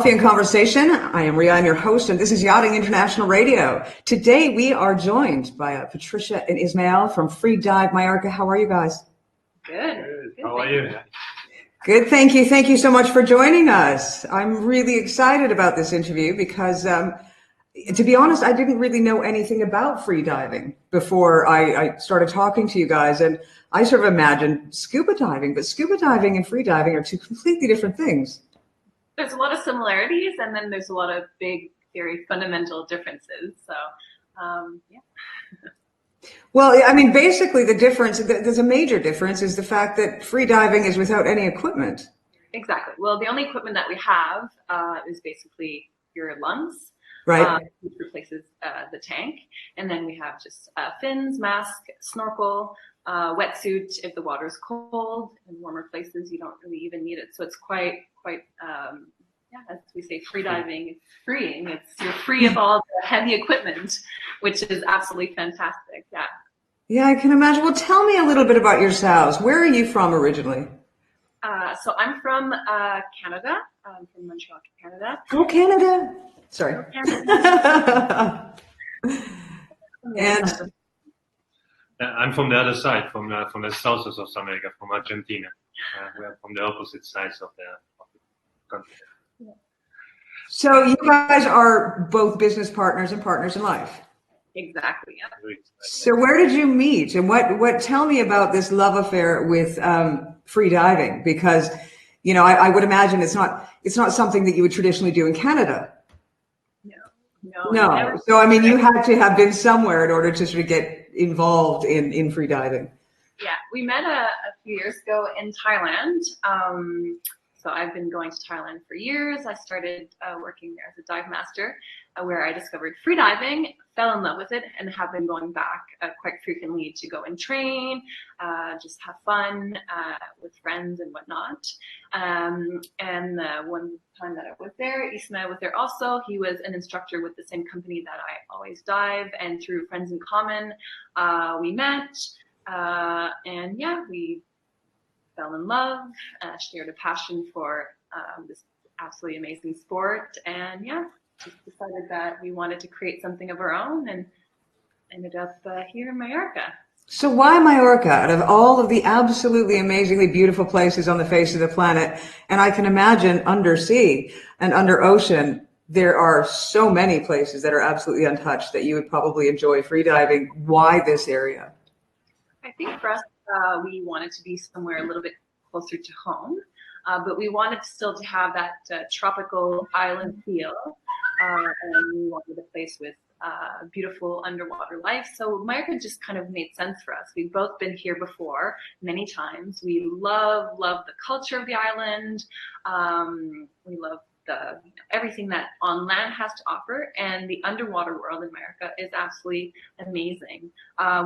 Coffee and Conversation. I am Ria, I'm your host, and this is Yachting International Radio. Today we are joined by Patricia and Ismael from Freedive Mallorca. How are you guys? Good. How are you? Good, thank you. Thank you so much for joining us. I'm really excited about this interview because, to be honest, I didn't really know anything about freediving before I started talking to you guys, and I sort of imagined scuba diving, but scuba diving and freediving are two completely different things. There's a lot of similarities, and then there's a lot of big, very fundamental differences. So, yeah. Well, I mean, basically the difference, there's a major difference, is the fact that freediving is without any equipment. Exactly. Well, the only equipment that we have is basically your lungs, right? Which replaces the tank. And then we have just fins, mask, snorkel, wetsuit if the water's cold. In warmer places, you don't really even need it. So it's quite as we say, freediving, it's freeing. You're free of all the heavy equipment, which is absolutely fantastic. Yeah. Yeah, I can imagine. Well, tell me a little bit about yourselves. Where are you from originally? So I'm from Canada. I'm from Montreal, Canada. Oh, Canada. Sorry. Oh, Canada. And I'm from the other side, from the south of South America, from Argentina. We are from the opposite sides of the country. So you guys are both business partners and partners in life. Exactly. Yeah. So where did you meet, and what? Tell me about this love affair with free diving, because I would imagine it's not something that you would traditionally do in Canada. No. So I mean, you had to have been somewhere in order to sort of get involved in free diving. Yeah, we met a few years ago in Thailand. So I've been going to Thailand for years. I started working there as a dive master, where I discovered freediving, fell in love with it, and have been going back quite frequently to go and train, just have fun with friends and whatnot. And one time that I was there, Ismael was there also. He was an instructor with the same company that I always dive, and through friends in common, we met. And yeah, we fell in love, shared a passion for this absolutely amazing sport, and yeah, just decided that we wanted to create something of our own, and ended up here in Mallorca. So why Mallorca, out of all of the absolutely amazingly beautiful places on the face of the planet? And I can imagine undersea and under ocean, there are so many places that are absolutely untouched that you would probably enjoy freediving. Why this area? I think for us, we wanted to be somewhere a little bit closer to home, but we wanted still to have that tropical island feel, and we wanted a place with beautiful underwater life. So Mallorca just kind of made sense for us. We've both been here before many times. We love the culture of the island. We love everything that on land has to offer, and the underwater world in Mallorca is absolutely amazing.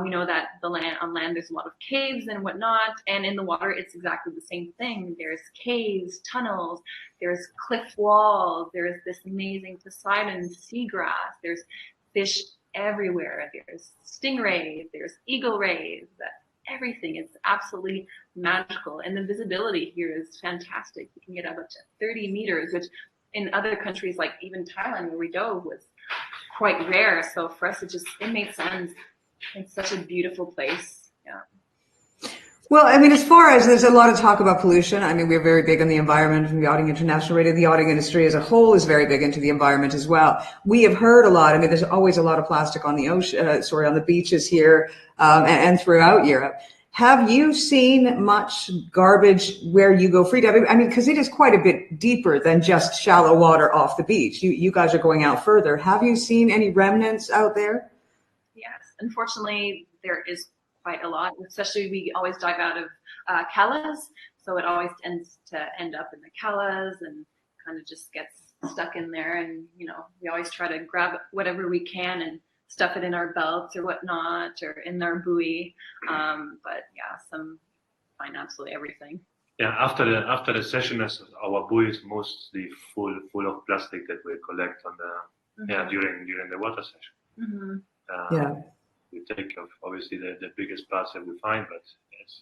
We know that on land there's a lot of caves and whatnot, and in the water it's exactly the same thing. There's caves, tunnels, there's cliff walls, there's this amazing Poseidon seagrass, there's fish everywhere, there's stingrays, there's eagle rays, everything is absolutely magical, and the visibility here is fantastic. You can get up to 30 meters, which in other countries like even Thailand where we dove was quite rare. So for us it made sense. It's such a beautiful place. Yeah. Well, I mean, as far as there's a lot of talk about pollution, I mean, we're very big on the environment from Yachting International Radio. The yachting industry as a whole is very big into the environment as well. We have heard a lot. I mean, there's always a lot of plastic on the ocean, on the beaches here, and throughout Europe. Have you seen much garbage where you go freediving? I mean, because it is quite a bit deeper than just shallow water off the beach. You guys are going out further. Have you seen any remnants out there? Yes, unfortunately, there is quite a lot. Especially, we always dive out of calas, so it always tends to end up in the calas and kind of just gets stuck in there. And we always try to grab whatever we can and stuff it in our belts or whatnot, or in our buoy. But yeah, some find absolutely everything. Yeah, after the session, our buoy is mostly full of plastic that we collect on the during the water session. Yeah. We take off obviously the biggest parts that we find, but yes,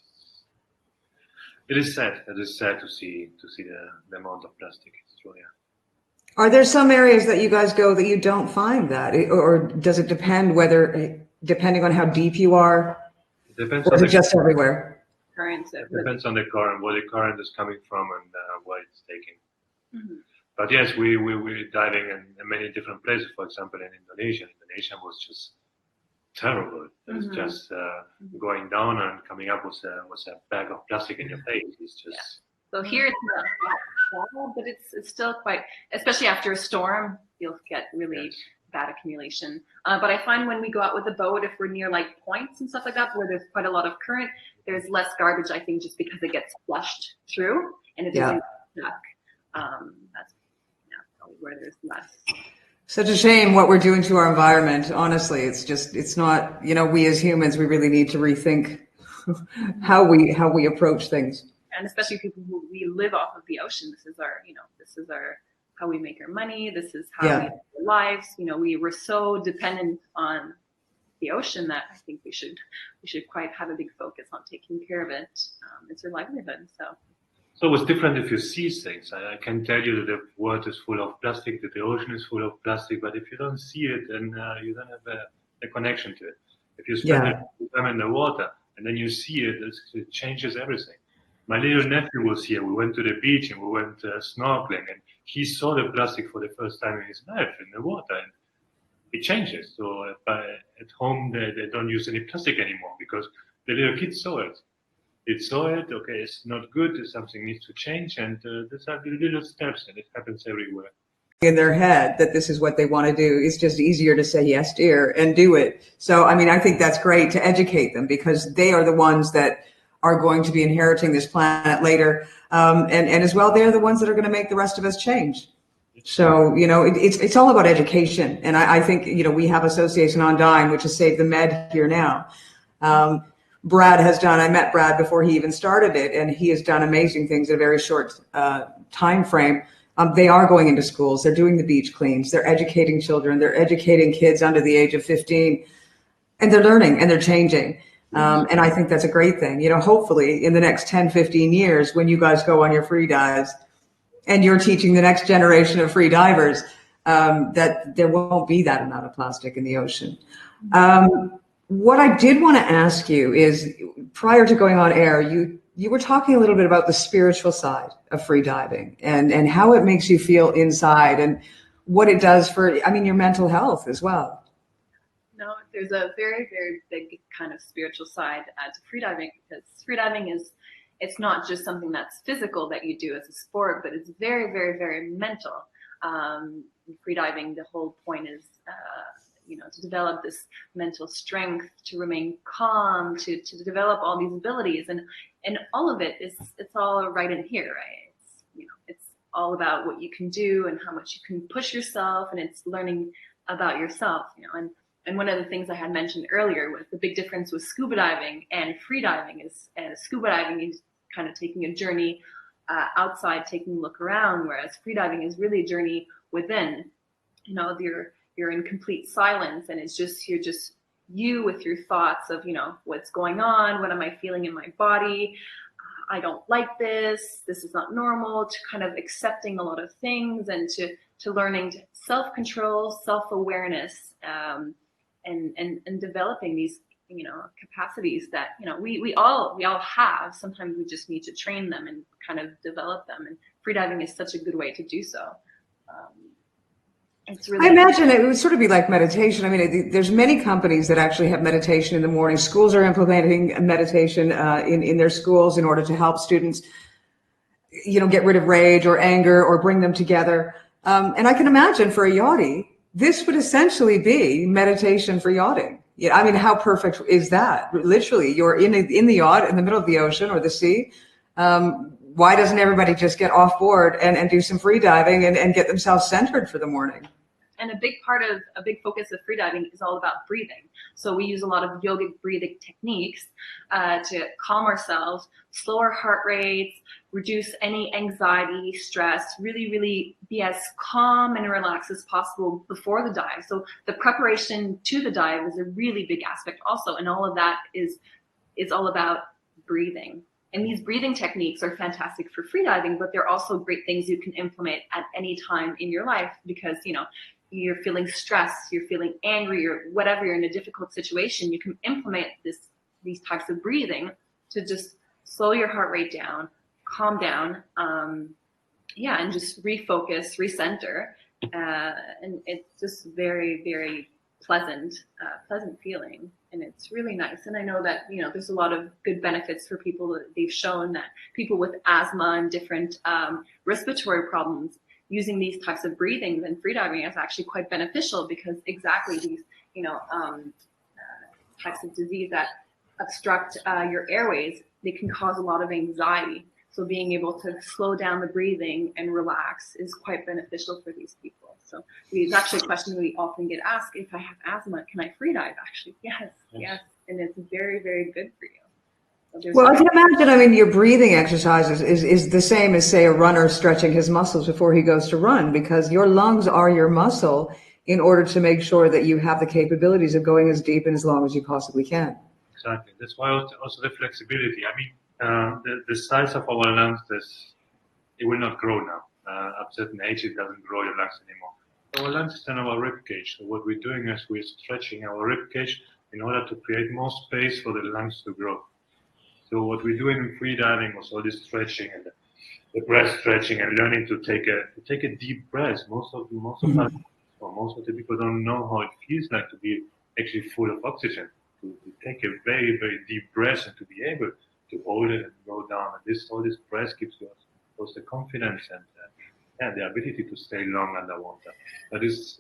it is sad. It is sad to see the amount of plastic. It's true, yeah. Are there some areas that you guys go that you don't find that, or does it depend depending on how deep you are, It depends or on is it the just everywhere? Currents. depends on the current, where the current is coming from, and where it's taking. Mhm. But yes, we're diving in many different places. For example, in Indonesia. Indonesia was just terrible. It was just going down and coming up was a bag of plastic in your face. It's just. So here it's not that bad, but it's still quite, especially after a storm, you'll get really bad accumulation. But I find when we go out with a boat, if we're near like points and stuff like that, where there's quite a lot of current, there's less garbage, I think, just because it gets flushed through and it doesn't get stuck. That's probably where there's less. Such a shame what we're doing to our environment. Honestly, it's not, we as humans, we really need to rethink how we approach things. And especially people who we live off of the ocean. This is our how we make our money. This is how we live our lives. We were so dependent on the ocean that I think we should quite have a big focus on taking care of it. It's our livelihood. So it's different if you see things. I can tell you that the world is full of plastic, that the ocean is full of plastic, but if you don't see it, then you don't have a connection to it. If you spend time in the water and then you see it, it changes everything. My little nephew was here. We went to the beach and we went snorkeling, and he saw the plastic for the first time in his life in the water, and it changes. So at home they don't use any plastic anymore because the little kids saw it. It saw it. Okay, it's not good. Something needs to change, and these are the little steps, and it happens everywhere. In their head that this is what they want to do. It's just easier to say yes, dear, and do it. So, I think that's great to educate them, because they are the ones that are going to be inheriting this planet later. And as well, they're the ones that are going to make the rest of us change. So, it's all about education. And I think, we have Association on Dying, which has saved the med here now. Brad has done, I met Brad before he even started it, and he has done amazing things in a very short time frame. They are going into schools. They're doing the beach cleans. They're educating children. They're educating kids under the age of 15, and they're learning and they're changing. And I think that's a great thing. Hopefully in the next 10, 15 years, when you guys go on your free dives and you're teaching the next generation of free divers, that there won't be that amount of plastic in the ocean. What I did want to ask you is, prior to going on air, you were talking a little bit about the spiritual side of free diving and how it makes you feel inside and what it does for, your mental health as well. No, there's a very, very big kind of spiritual side to freediving, because freediving it's not just something that's physical that you do as a sport, but it's very, very, very mental. Freediving, the whole point is, to develop this mental strength, to remain calm, to develop all these abilities, and all of it's all right in here, right? It's all about what you can do and how much you can push yourself, and it's learning about yourself, And one of the things I had mentioned earlier was the big difference with scuba diving and free diving is scuba diving is kind of taking a journey outside, taking a look around, whereas free diving is really a journey within. You're in complete silence, and it's just you with your thoughts of what's going on, what am I feeling in my body, I don't like this is not normal, to kind of accepting a lot of things, and to learning self-control, self-awareness, and developing these capacities that we all have. Sometimes we just need to train them and kind of develop them, and freediving is such a good way to do so. It's really, I imagine it would sort of be like meditation. There's many companies that actually have meditation in the morning. Schools are implementing meditation in their schools in order to help students get rid of rage or anger or bring them together. And I can imagine for a yachty, this would essentially be meditation for yachting. How perfect is that? Literally, you're in the yacht in the middle of the ocean or the sea. Why doesn't everybody just get off board and do some free diving and get themselves centered for the morning? And a big focus of freediving is all about breathing. So we use a lot of yogic breathing techniques to calm ourselves, slow our heart rates, reduce any anxiety, stress, really, really be as calm and relaxed as possible before the dive. So the preparation to the dive is a really big aspect also. And all of that is all about breathing. And these breathing techniques are fantastic for freediving, but they're also great things you can implement at any time in your life because, you know, you're feeling stressed, you're feeling angry, or whatever, you're in a difficult situation, you can implement these types of breathing to just slow your heart rate down, calm down, and just refocus, recenter. And it's just very, very pleasant feeling. And it's really nice. And I know that, you know, there's a lot of good benefits for people that they've shown that people with asthma and different respiratory problems using these types of breathing and freediving is actually quite beneficial because exactly these, you know, types of disease that obstruct your airways, they can cause a lot of anxiety. So being able to slow down the breathing and relax is quite beneficial for these people. So it's actually a question we often get asked, if I have asthma, can I freedive? Actually, yes. And it's very, very good for you. So well, I can imagine, I mean, your breathing exercises is the same as, say, a runner stretching his muscles before he goes to run, because your lungs are your muscle in order to make sure that you have the capabilities of going as deep and as long as you possibly can. Exactly. That's why also the flexibility. I mean, the size of our lungs, it will not grow now. At a certain age, it doesn't grow your lungs anymore. Our lungs is in our rib cage. So what we're doing is we're stretching our rib cage in order to create more space for the lungs to grow. So what we're doing in freediving was all this stretching and the breath stretching and learning to take a deep breath. Most of the people don't know how it feels like to be actually full of oxygen. To take a very, very deep breath and to be able to hold it and go down. And all this breath gives us the confidence and the ability to stay long underwater. But it's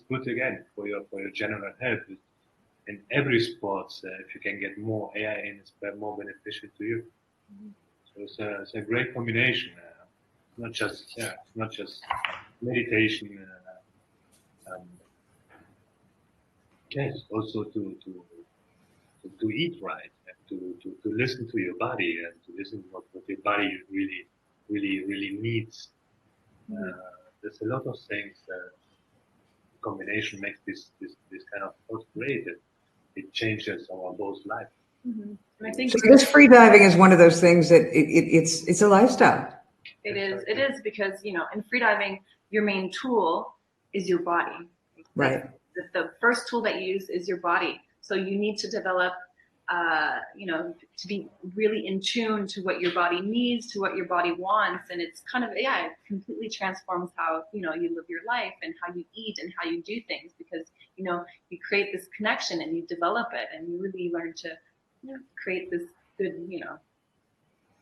good again for your general health. In every sport, if you can get more air in, it's more beneficial to you. So it's a great combination. Not just meditation. Yes, also to eat right, and to listen to your body and to listen to what your body really needs. There's a lot of things that combination makes this kind of sport great. It changes our both life. And I think so this freediving is one of those things that it's a lifestyle. It is because, you know, in freediving, your main tool is your body. Right. The first tool that you use is your body. So you need to develop, you know, to be really in tune to what your body needs, to what your body wants. And it's kind of, it completely transforms how, you know, you live your life and how you eat and how you do things because, you know, you create this connection and you develop it and you really learn to, you know, create this good, you know,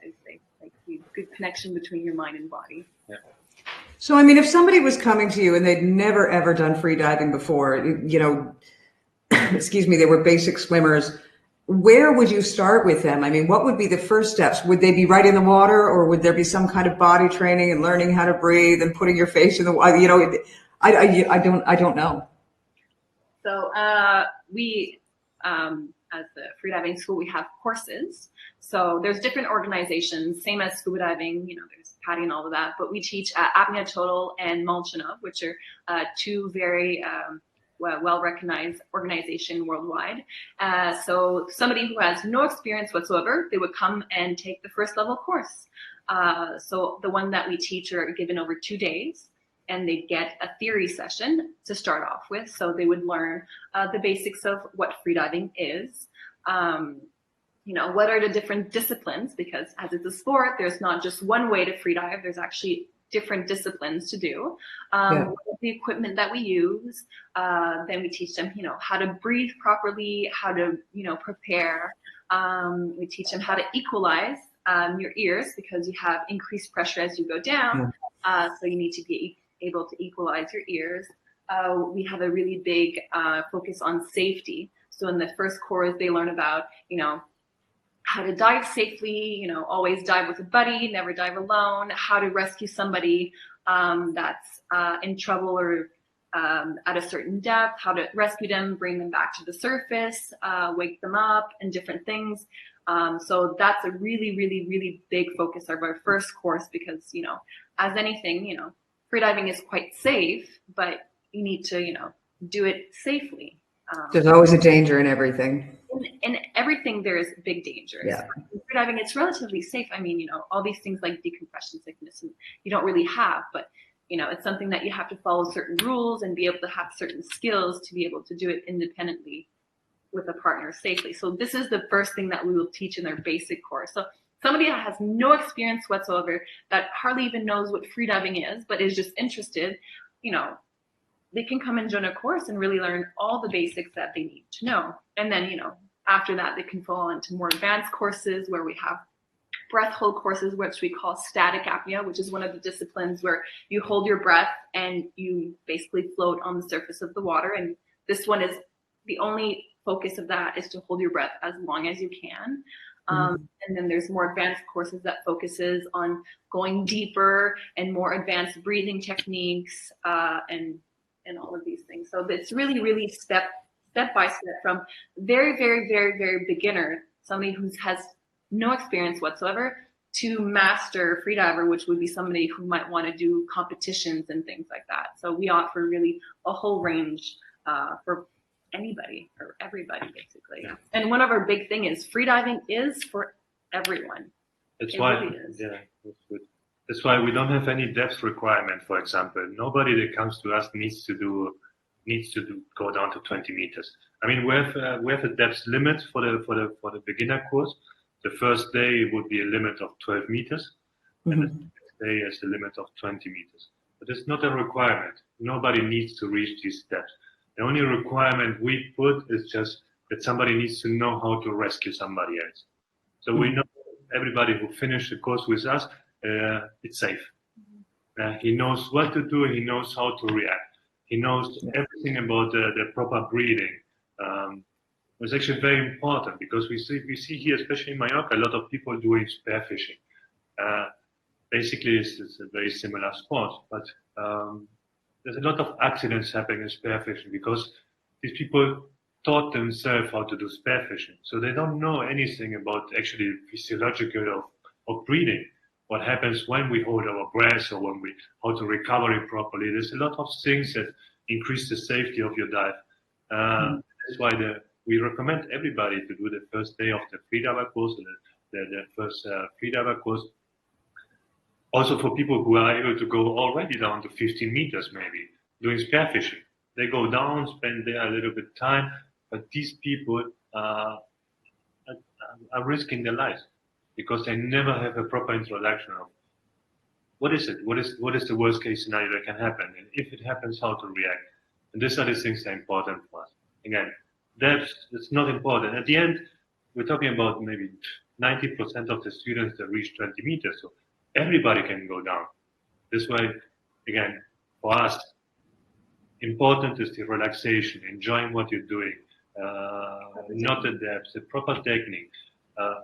I'd say, like good connection between your mind and body. Yeah. So, I mean, if somebody was coming to you and they'd never ever done freediving before, you know, excuse me, they were basic swimmers, where would you start with them? I mean, what would be the first steps? Would they be right in the water, or would there be some kind of body training and learning how to breathe and putting your face in the water? You know, I don't know. So we, as the freediving school, we have courses. So there's different organizations, same as scuba diving, you know, there's PADI and all of that, but we teach Apnea Total and Molchanov, which are two very well-recognized organization worldwide. So somebody who has no experience whatsoever, they would come and take the first level course. So the one that we teach are given over 2 days, and they get a theory session to start off with. So they would learn the basics of what freediving is. You know, what are the different disciplines? Because as it's a sport, there's not just one way to freedive. There's actually different disciplines to do. The equipment that we use. Then we teach them, you know, how to breathe properly, how to, you know, prepare. We teach them how to equalize your ears because you have increased pressure as you go down. So you need to be able to equalize your ears. We have a really big focus on safety. So in the first course, they learn about, you know, how to dive safely, you know, always dive with a buddy, never dive alone, how to rescue somebody that's in trouble or at a certain depth, how to rescue them, bring them back to the surface, wake them up, and different things. So that's a really, really, really big focus of our first course because, you know, as anything, you know, freediving is quite safe, but you need to, you know, do it safely. There's always a danger in everything. In everything, there is big dangers. Yeah. In freediving, it's relatively safe. I mean, all these things like decompression sickness, and you don't really have, but it's something that you have to follow certain rules and be able to have certain skills to be able to do it independently with a partner safely. So this is the first thing that we will teach in their basic course. So somebody that has no experience whatsoever, that hardly even knows what freediving is, but is just interested, they can come and join a course and really learn all the basics that they need to know. And then, after that, they can fall into more advanced courses where we have breath hold courses, which we call static apnea, which is one of the disciplines where you hold your breath and you basically float on the surface of the water. And this one is the only focus of that is to hold your breath as long as you can. And then there's more advanced courses that focuses on going deeper and more advanced breathing techniques and all of these things. So it's really, really step by step from very, very, very, very beginner, somebody who has no experience whatsoever, to master freediver, which would be somebody who might want to do competitions and things like that. So we offer really a whole range for anybody or everybody, basically. Yeah. And one of our big thing is freediving is for everyone. That's why, really yeah, that's good. That's why we don't have any depth requirement, for example. Nobody that comes to us needs to go down to 20 meters. I mean, we have a depth limit for the beginner course. The first day would be a limit of 12 meters, and the next day is a limit of 20 meters. But it's not a requirement. Nobody needs to reach these depths. The only requirement we put is just that somebody needs to know how to rescue somebody else. So we know everybody who finished the course with us, it's safe. He knows what to do. He knows how to react. He knows everything about the proper breathing. It's actually very important because we see here, especially in Mallorca, a lot of people doing spearfishing. Basically, it's a very similar sport, but there's a lot of accidents happening in spearfishing because these people taught themselves how to do spearfishing. So they don't know anything about actually physiological of breathing. What happens when we hold our breath or how to recover it properly. There's a lot of things that increase the safety of your dive. That's why we recommend everybody to do the first day of the freediver course, the first freediver course. Also for people who are able to go already down to 15 meters maybe, doing spearfishing. They go down, spend there a little bit of time, but these people are risking their lives because they never have a proper introduction of what is it, what is the worst case scenario that can happen, and if it happens, how to react. And these are the things that are important for us. Again, it's not important. At the end, we're talking about maybe 90% of the students that reach 20 meters, so everybody can go down. This way, again, for us, important is the relaxation, enjoying what you're doing, not the depth, the proper technique.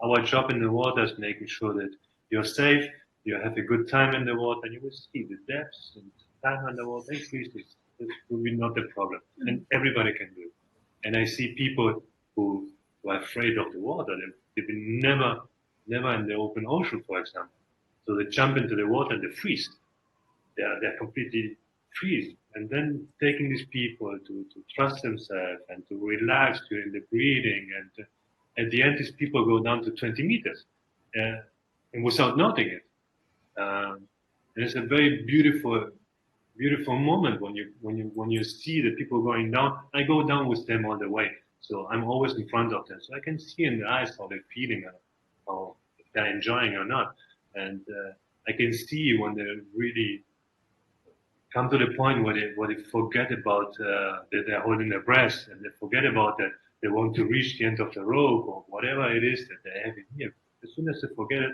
Our job in the water is making sure that you're safe, you have a good time in the water, and you will see the depths and time underwater increases. This will be not a problem, and everybody can do it. And I see people who are afraid of the water. They've been never in the open ocean, for example. So they jump into the water and they freeze. They're completely freeze. And then taking these people to trust themselves and to relax during the breathing. And at the end, these people go down to 20 meters and without noting it. And it's a very beautiful moment when you see the people going down. I go down with them all the way. So I'm always in front of them. So I can see in their eyes how they're feeling, how if they're enjoying or not. And I can see when they really come to the point where they forget about that they're holding their breath, and they forget about that they want to reach the end of the rope or whatever it is that they have in here. As soon as they forget it,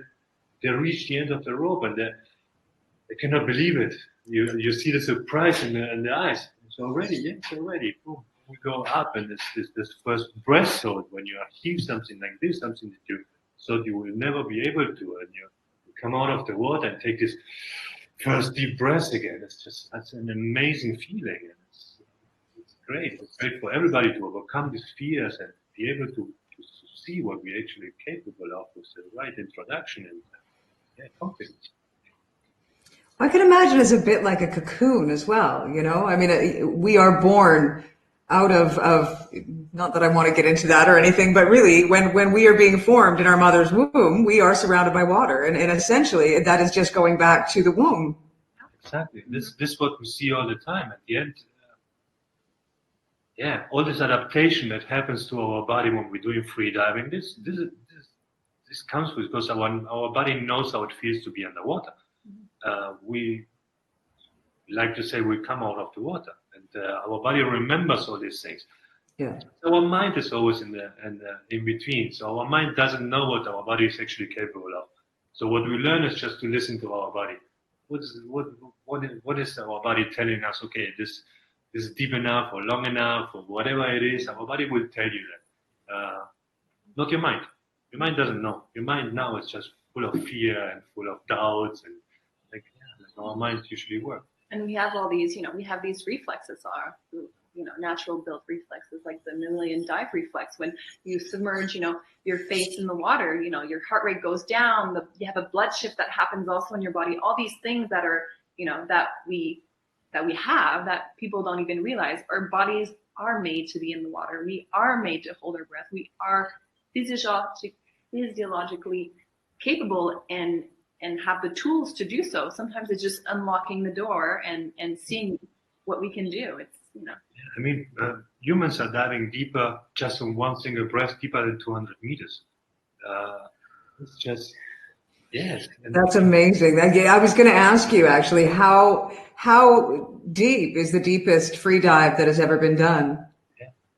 they reach the end of the rope and they cannot believe it. You see the surprise in the eyes. It's already, boom. We go up, and it's this first breath hold when you achieve something like this, something that you thought you will never be able to, and you come out of the water and take this first deep breath again. That's an amazing feeling, and it's great. It's great for everybody to overcome these fears and be able to see what we're actually capable of with the right introduction and confidence. I can imagine it's a bit like a cocoon as well, I mean, we are born out of, not that I want to get into that or anything, but really when we are being formed in our mother's womb, we are surrounded by water. And essentially that is just going back to the womb. Exactly. This is what we see all the time at the end. Yeah, all this adaptation that happens to our body when we're doing free diving, this comes because our body knows how it feels to be underwater. We like to say we come out of the water, and our body remembers all these things. Yeah. So our mind is always in between. So our mind doesn't know what our body is actually capable of. So what we learn is just to listen to our body. What is our body telling us? Okay, this is deep enough or long enough or whatever it is. Our body will tell you that. Not your mind. Your mind doesn't know. Your mind now is just full of fear and full of doubts, and like our minds usually work. And we have all these, we have these reflexes, natural built reflexes, like the mammalian dive reflex. When you submerge, your face in the water, your heart rate goes down. You have a blood shift that happens also in your body. All these things that are, that we have that people don't even realize. Our bodies are made to be in the water. We are made to hold our breath. We are physiologically capable and have the tools to do so. Sometimes it's just unlocking the door and seeing what we can do. It's, I mean, humans are diving deeper just on one single breath, deeper than 200 meters. It's just, yes. That's amazing. I was going to ask you actually, how deep is the deepest free dive that has ever been done?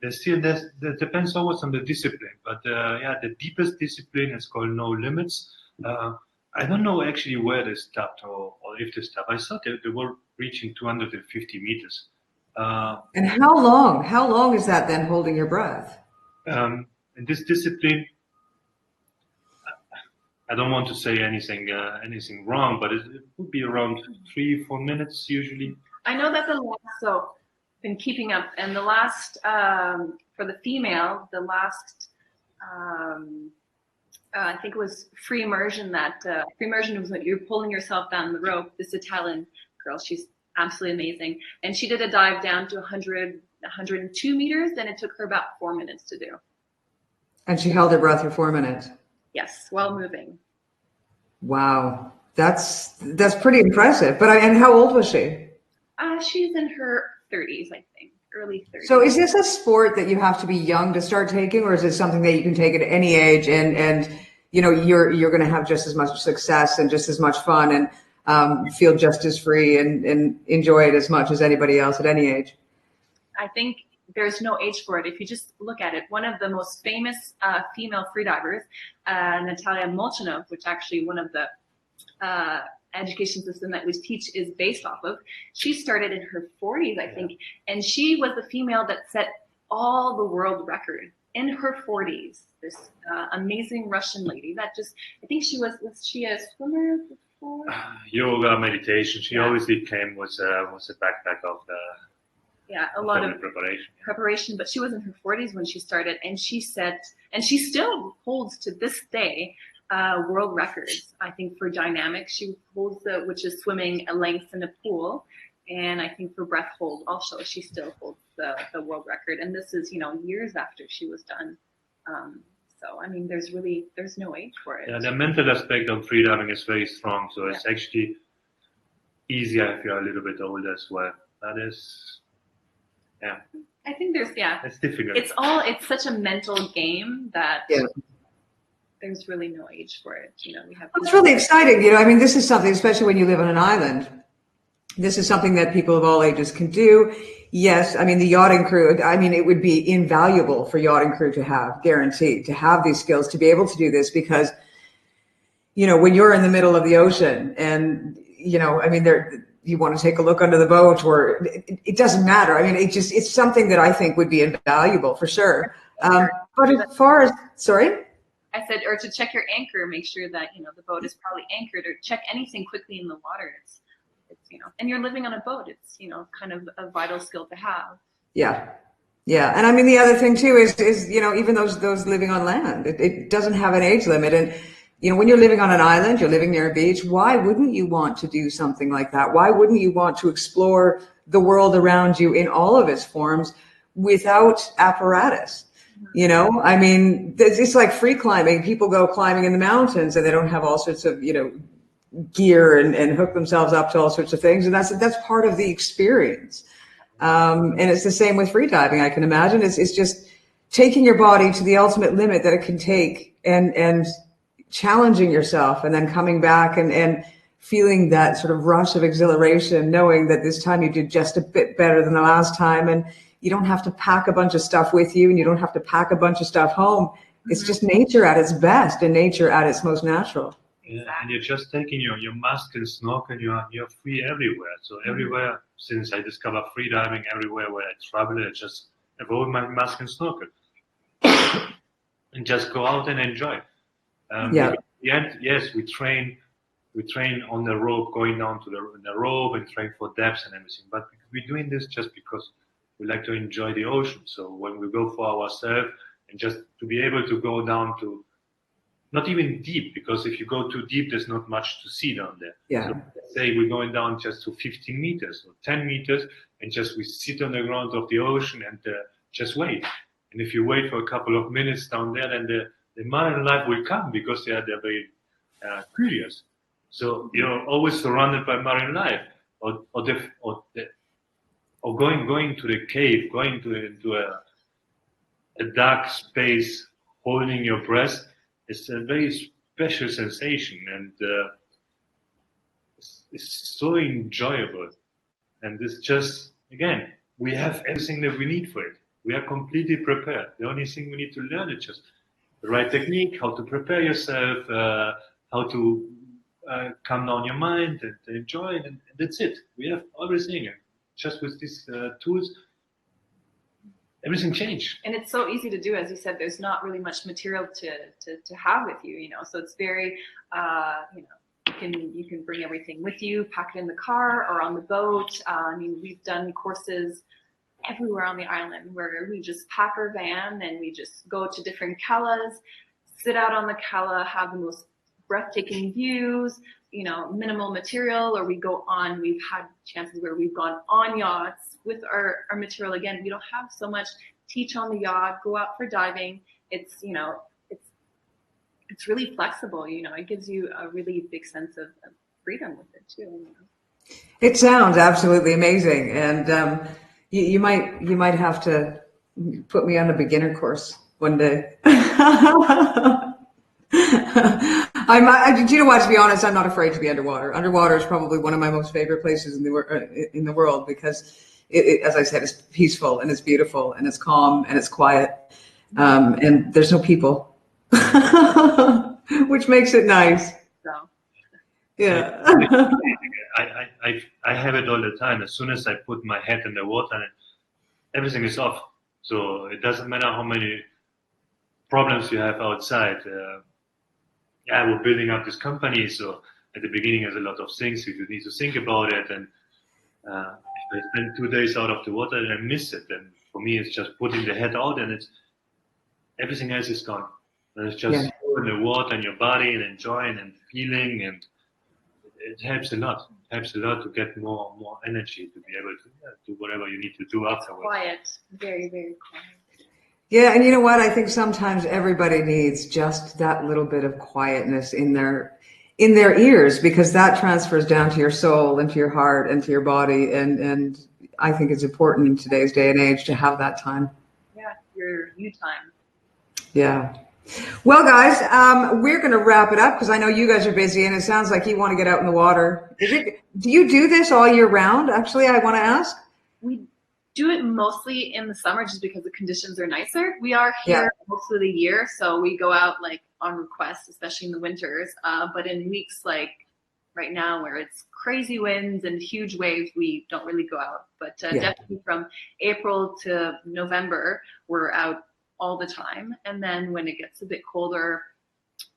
That depends always on the discipline, but the deepest discipline is called No Limits. I don't know actually where they stopped or if they stopped. I thought they were reaching 250 meters. And how long is that then holding your breath? In this discipline, I don't want to say anything wrong, but it would be around 3-4 minutes usually. I know that been keeping up, and the last for the female, I think it was free immersion. Free immersion was when you're pulling yourself down the rope. This Italian girl, she's absolutely amazing, and she did a dive down to 102 meters, and it took her about 4 minutes to do. And she held her breath for 4 minutes. Yes, while moving. Wow, that's pretty impressive. But and how old was she? She's in her 30s, I think, early 30s. So is this a sport that you have to be young to start taking, or is it something that you can take at any age and you're going to have just as much success and just as much fun and feel just as free and enjoy it as much as anybody else at any age? I think there's no age for it. If you just look at it, one of the most famous female freedivers, Natalia Molchanov, which actually one of the education system that we teach is based off of. She started in her 40s, I think, and she was the female that set all the world record in her 40s. This amazing Russian lady that I think was she a swimmer before? Yoga, meditation. She obviously was a backpack of the. Yeah, a lot of preparation, but she was in her 40s when she started, and she still holds to this day world records. I think for dynamics, she holds which is swimming a length in a pool, and I think for breath hold also, she still holds the world record. And this is years after she was done. So I mean, there's no age for it. Yeah, the mental aspect of freediving is very strong, so it's actually easier if you're a little bit older as well. That is. Yeah. I think it's difficult. It's such a mental game that there's really no age for it. It's really exciting. I mean, this is something, especially when you live on an island, this is something that people of all ages can do. Yes. I mean, the yachting crew, I mean, it would be invaluable for yachting crew to have, guaranteed, to have these skills, to be able to do this, because, when you're in the middle of the ocean and, I mean, you want to take a look under the boat, or it doesn't matter. I mean, it's something that I think would be invaluable for sure. But as far as, sorry? I said, or to check your anchor, make sure that, the boat is probably anchored, or check anything quickly in the water. It's and you're living on a boat. It's, kind of a vital skill to have. Yeah. Yeah. And I mean, the other thing too is, even those living on land, it doesn't have an age limit. And, when you're living on an island, you're living near a beach, why wouldn't you want to do something like that? Why wouldn't you want to explore the world around you in all of its forms without apparatus. You know, I mean, it's like free climbing. People go climbing in the mountains and they don't have all sorts of, you know, gear and hook themselves up to all sorts of things. And that's part of the experience. And it's the same with freediving. I can imagine it's just taking your body to the ultimate limit that it can take and challenging yourself and then coming back and feeling that sort of rush of exhilaration, knowing that this time you did just a bit better than the last time. And you don't have to pack a bunch of stuff with you and you don't have to pack a bunch of stuff home. It's just nature at its best and nature at its most natural. Yeah, and you're just taking your mask and snorkel, you're free everywhere. So everywhere, since I discovered freediving, everywhere where I travel, I just avoid my mask and snorkel. And just go out and enjoy. Yes, we train on the rope, going down to the rope and train for depths and everything. But we're doing this just because we like to enjoy the ocean. So when we go for ourselves and just to be able to go down to, not even deep, because if you go too deep, there's not much to see down there. Yeah. So let's say we're going down just to 15 meters or 10 meters and just we sit on the ground of the ocean and just wait. And if you wait for a couple of minutes down there, then the marine life will come because they're very curious. So you're always surrounded by marine life, or going to the cave, going into a dark space, holding your breath. It's a very special sensation, and it's so enjoyable. And it's just, again, we have everything that we need for it. We are completely prepared. The only thing we need to learn is just the right technique, how to prepare yourself, how to calm down your mind and enjoy it, and that's it. We have everything. Just with these tools, everything changed. And it's so easy to do, as you said. There's not really much material to have with you, you know. So it's very, you know, you can bring everything with you, pack it in the car or on the boat. I mean, we've done courses everywhere on the island where we just pack our van and we just go to different calas, sit out on the cala, have the most breathtaking views, you know, minimal material, or we go on, we've had chances where we've gone on yachts with our material. Again, we don't have so much, teach on the yacht, go out for diving. It's, you know, it's really flexible, you know, it gives you a really big sense of freedom with it too. You know? It sounds absolutely amazing. And you might have to put me on a beginner course one day. Do you know what? To be honest, I'm not afraid to be underwater. Underwater is probably one of my most favorite places in the world because, as I said, it's peaceful and it's beautiful and it's calm and it's quiet, and there's no people, which makes it nice. So. Yeah. I have it all the time. As soon as I put my head in the water, everything is off. So it doesn't matter how many problems you have outside. We're building up this company, so at the beginning there's a lot of things you need to think about it, and if I spend 2 days out of the water and I miss it, then for me it's just putting the head out and it's everything else is gone. And it's just in the water and your body and enjoying and feeling, and it helps a lot. It helps a lot to get more energy to be able to do whatever you need to do afterwards. Quiet, very, very quiet. Yeah, and you know what? I think sometimes everybody needs just that little bit of quietness in their ears, because that transfers down to your soul and to your heart and to your body. And I think it's important in today's day and age to have that time. Yeah, your you time. Yeah. Well, guys, we're going to wrap it up because I know you guys are busy and it sounds like you want to get out in the water. Do you do this all year round? Actually, I want to ask. We do it mostly in the summer just because the conditions are nicer. We are here most of the year, so we go out like on request, especially in the winters. But in weeks like right now where it's crazy winds and huge waves, we don't really go out. But definitely from April to November, we're out all the time. And then when it gets a bit colder,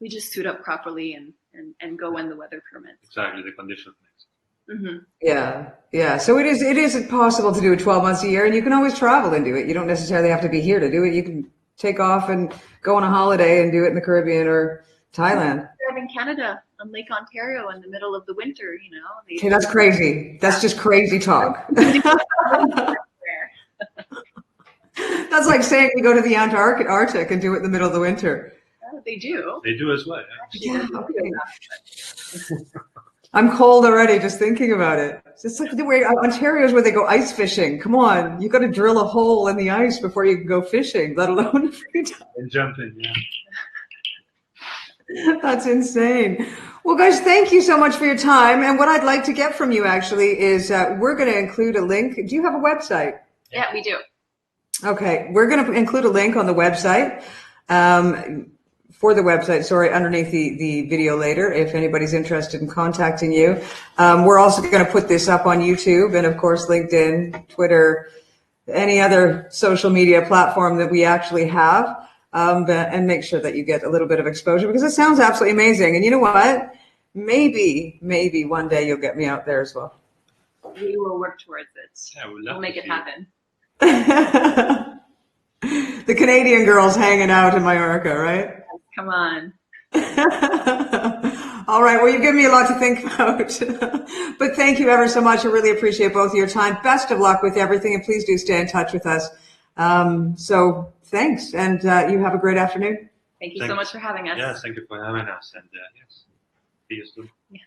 we just suit up properly and go when the weather permits. Exactly, the conditions makes. Mm-hmm. Yeah. So it is possible to do it 12 months a year, and you can always travel and do it. You don't necessarily have to be here to do it. You can take off and go on a holiday and do it in the Caribbean or Thailand. I live in Canada on Lake Ontario in the middle of the winter, you know. Okay, that's crazy. That's just crazy talk. That's like saying we go to the Arctic and do it in the middle of the winter. They do. They do as well. Yeah, okay. I'm cold already just thinking about it. It's just like the way Ontario's where they go ice fishing. Come on, you got to drill a hole in the ice before you can go fishing, let alone freediving. And jump in, yeah. That's insane. Well, guys, thank you so much for your time. And what I'd like to get from you actually is we're going to include a link. Do you have a website? Yeah, we do. Okay, we're going to include a link on the website. For the website, underneath the video later, if anybody's interested in contacting you. We're also going to put this up on YouTube and, of course, LinkedIn, Twitter, any other social media platform that we actually have, and make sure that you get a little bit of exposure because it sounds absolutely amazing. And you know what? Maybe one day you'll get me out there as well. We will work towards it. Yeah, we'll make it happen. The Canadian girls hanging out in Mallorca, right? Come on. All right. Well, you've given me a lot to think about. But thank you ever so much. I really appreciate both of your time. Best of luck with everything. And please do stay in touch with us. So thanks. And you have a great afternoon. Thank you so much for having us. Yes, thank you for having us. And yes, see you soon. Yeah.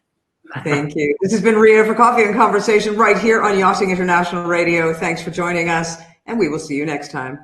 Thank you. This has been Ria for Coffee and Conversation right here on Yachting International Radio. Thanks for joining us. And we will see you next time.